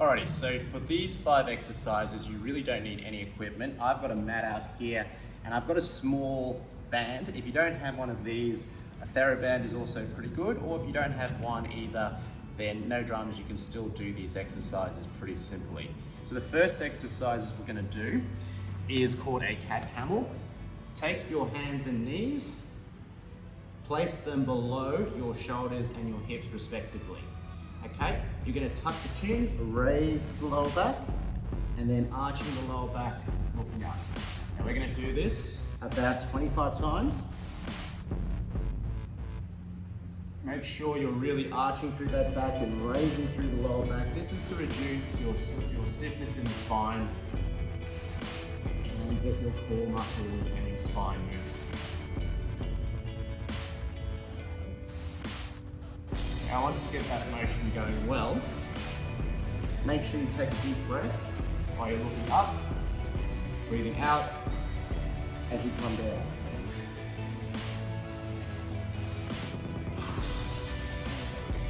Alrighty, so for these 5 exercises, you really don't need any equipment. I've got a mat out here and I've got a small band. If you don't have one of these, a TheraBand is also pretty good, or if you don't have one either, then no dramas, you can still do these exercises pretty simply. So the first exercises we're gonna do is called a cat camel. Take your hands and knees, place them below your shoulders and your hips respectively. Okay, you're gonna tuck the chin, raise the lower back, and then arching the lower back, looking up. Now we're gonna do this about 25 times. Make sure you're really arching through that back and raising through the lower back. This is to reduce your stiffness in the spine and get your core muscles and your spine moving. Now once you get that motion going well, make sure you take a deep breath while you're looking up, breathing out as you come down.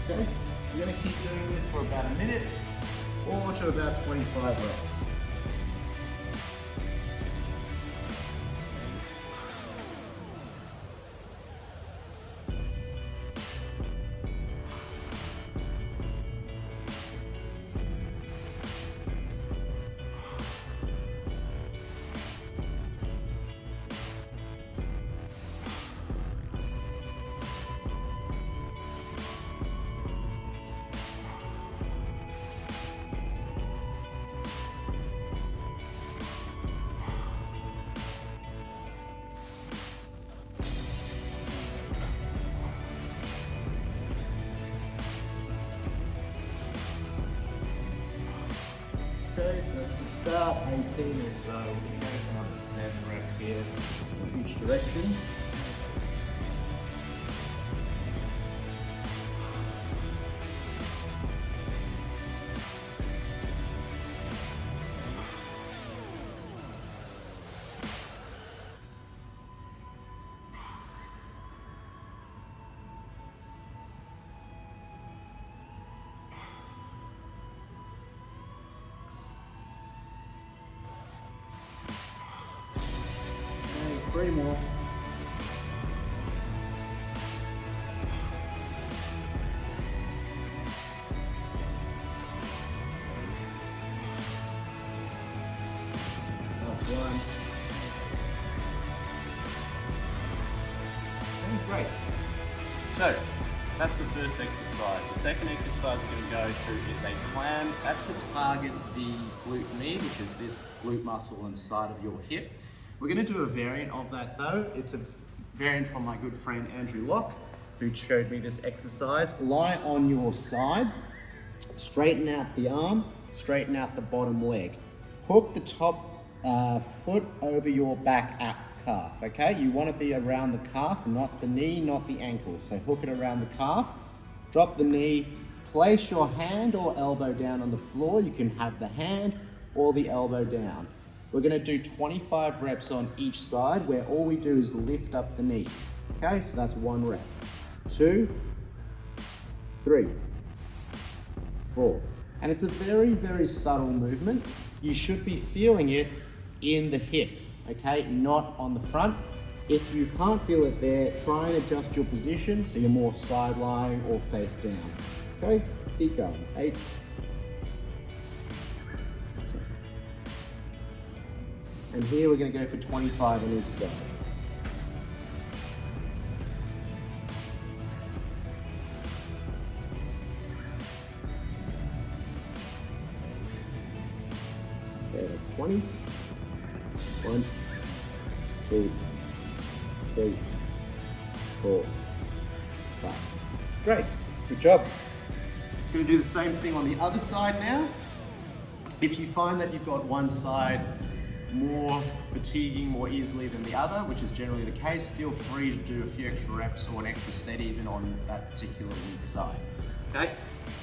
Okay, you're going to keep doing this for about a minute or to about 25 reps. Okay, so that's about 18 or so. We're going to go for another 7 reps here in each direction. Okay, 3 more. Last one. Okay, great. So, that's the first exercise. The second exercise we're going to go through is a clam. That's to target the glute med, which is this glute muscle inside of your hip. We're going to do a variant of that though. It's a variant from my good friend Andrew Locke, who showed me this exercise. Lie on your side, straighten out the arm, straighten out the bottom leg. Hook the top foot over your back calf, okay? You want to be around the calf, not the knee, not the ankle. So hook it around the calf, drop the knee, place your hand or elbow down on the floor. You can have the hand or the elbow down. We're going to do 25 reps on each side where all we do is lift up the knee. Okay, so that's 1 rep. 2, 3, 4. And it's a very, very subtle movement. You should be feeling it in the hip, okay, not on the front. If you can't feel it there, try and adjust your position so you're more side lying or face down. Okay, keep going. 8, 10. And here we're going to go for 25 on each side. Okay, that's 20. 1, 2, 3, 4, 5. Great, good job. Going to do the same thing on the other side now. If you find that you've got one side more fatiguing more easily than the other, which is generally the case, feel free to do a few extra reps or an extra set even on that particular weak side. Okay,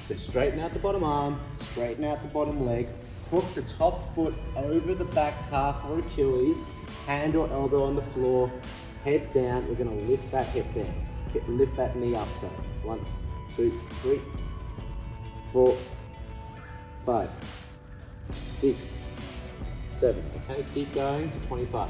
so straighten out the bottom arm, straighten out the bottom leg, hook the top foot over the back calf or Achilles, hand or elbow on the floor, head down. We're going to lift that hip down, lift that knee up. So 1, 2, 3, 4, 5, 6, 7. Okay, keep going to 25.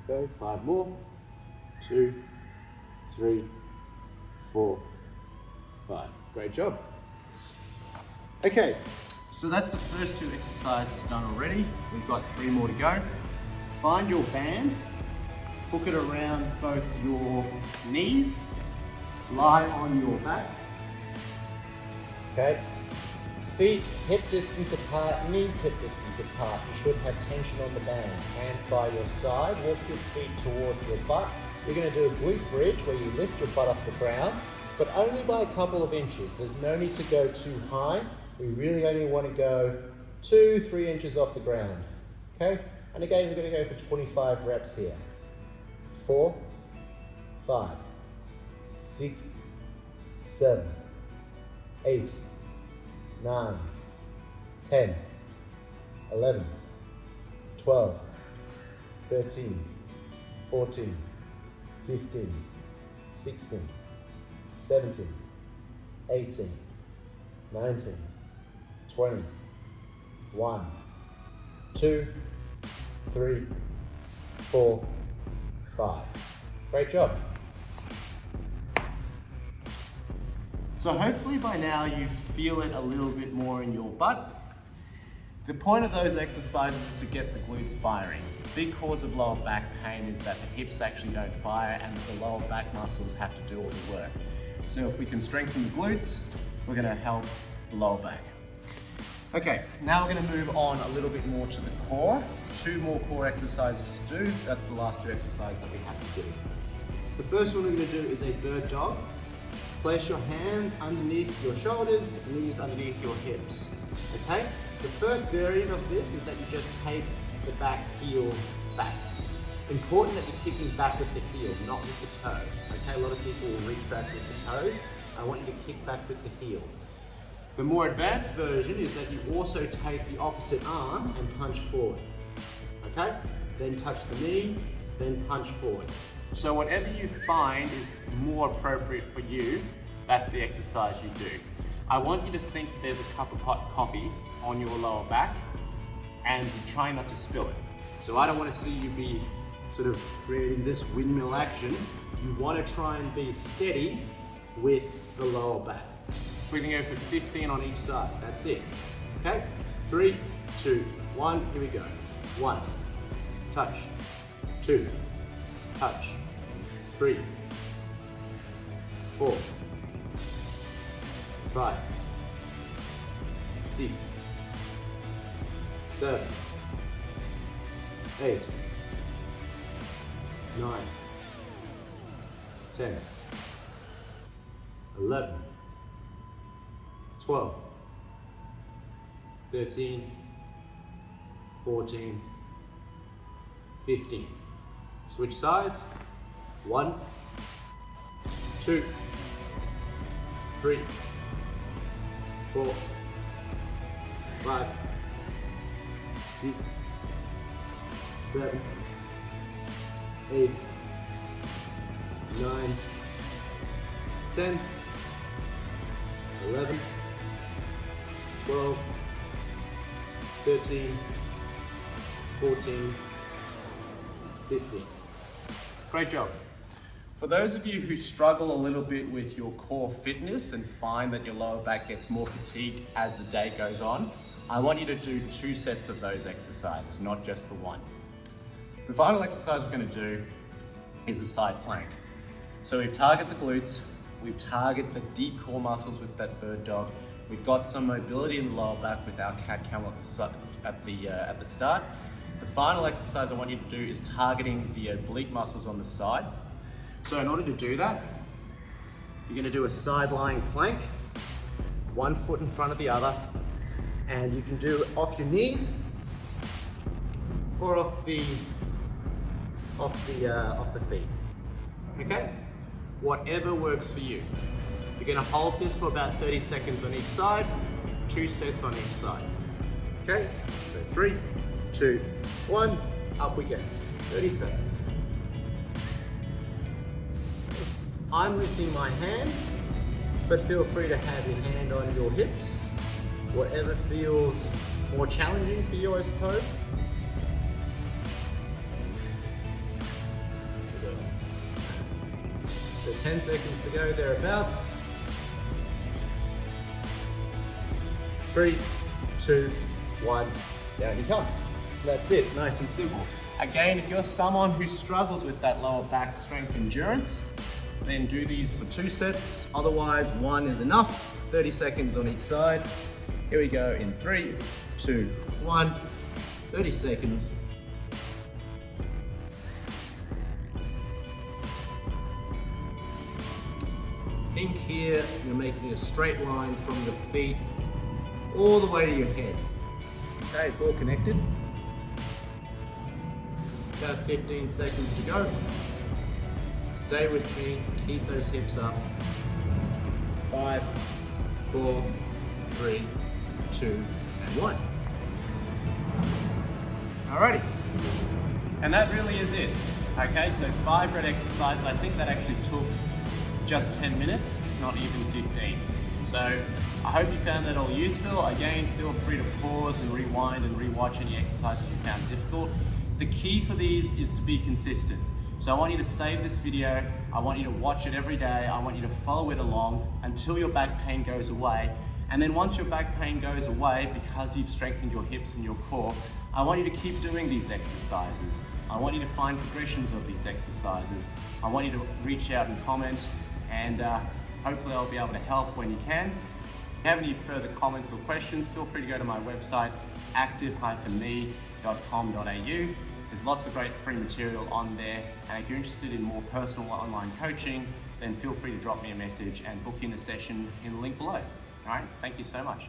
Go, 5 more. 2, 3, 4, 5. Great job. Okay, so that's the first 2 exercises done already. We've got 3 more to go. Find your band, hook it around both your knees, lie on your back. Okay. Feet hip distance apart, knees hip distance apart. You should have tension on the band. Hands by your side, walk your feet towards your butt. You're going to do a glute bridge where you lift your butt off the ground, but only by a couple of inches. There's no need to go too high. We really only want to go 2-3 inches off the ground. Okay? And again, we're going to go for 25 reps here. 4, 5, 6, 7, 8, 9, 10, 11, 12, 13, 14, 15, 16, 17, 18, 19, 20, 1, 2, 3, 4, 5. Great job. So hopefully by now you feel it a little bit more in your butt. The point of those exercises is to get the glutes firing. The big cause of lower back pain is that the hips actually don't fire and the lower back muscles have to do all the work. So if we can strengthen the glutes, we're going to help the lower back. Okay, now we're going to move on a little bit more to the core. 2 more core exercises to do. That's the last 2 exercises that we have to do. The first one we're going to do is a bird dog. Place your hands underneath your shoulders, knees underneath your hips. Okay? The first variant of this is that you just take the back heel back. Important that you're kicking back with the heel, not with the toe. Okay? A lot of people will reach back with the toes. I want you to kick back with the heel. The more advanced version is that you also take the opposite arm and punch forward. Okay? Then touch the knee, then punch forward. So whatever you find is more appropriate for you, that's the exercise you do. I want you to think there's a cup of hot coffee on your lower back and you try not to spill it. So I don't want to see you be sort of creating this windmill action. You want to try and be steady with the lower back. We can go for 15 on each side, that's it. Okay, 3, 2, 1, here we go. 1, touch, 2, touch, 3, 4, 5, 6, 7, 8, 9, 10, 11, 12, 13, 14, 15. Switch sides. 1, 2, 3, 4, 5, 6, 7, 8, 9, 10, 11, 12, 13, 14, 15. Great job. For those of you who struggle a little bit with your core fitness and find that your lower back gets more fatigued as the day goes on, I want you to do 2 sets of those exercises, not just the one. The final exercise we're going to do is a side plank. So we've targeted the glutes, we've targeted the deep core muscles with that bird dog, we've got some mobility in the lower back with our cat-camel at the start. The final exercise I want you to do is targeting the oblique muscles on the side. So in order to do that, you're going to do a side lying plank, 1 foot in front of the other, and you can do it off your knees or off the feet. Okay? Whatever works for you. You're gonna hold this for about 30 seconds on each side, 2 sets on each side. Okay? So 3, 2, 1, up we go. 30 seconds. I'm lifting my hand, but feel free to have your hand on your hips, whatever feels more challenging for you, I suppose. So 10 seconds to go, thereabouts. 3, 2, 1, down you come. That's it, nice and simple. Again, if you're someone who struggles with that lower back strength endurance, then do these for 2 sets. Otherwise, 1 is enough. 30 seconds on each side. Here we go in 3, 2, 1. 30 seconds. Think here, you're making a straight line from the feet all the way to your head. Okay, it's all connected. About 15 seconds to go. Stay with me, keep those hips up. 5, 4, 3, 2, and 1. Alrighty. And that really is it. Okay, so 5 red exercises. I think that actually took just 10 minutes, not even 15. So I hope you found that all useful. Again, feel free to pause and rewind and rewatch any exercises you found difficult. The key for these is to be consistent. So I want you to save this video, I want you to watch it every day, I want you to follow it along until your back pain goes away. And then once your back pain goes away, because you've strengthened your hips and your core, I want you to keep doing these exercises. I want you to find progressions of these exercises. I want you to reach out and comment, and hopefully I'll be able to help when you can. If you have any further comments or questions, feel free to go to my website, active-me.com.au. There's lots of great free material on there, and if you're interested in more personal online coaching, then feel free to drop me a message and book in a session in the link below. All right, thank you so much.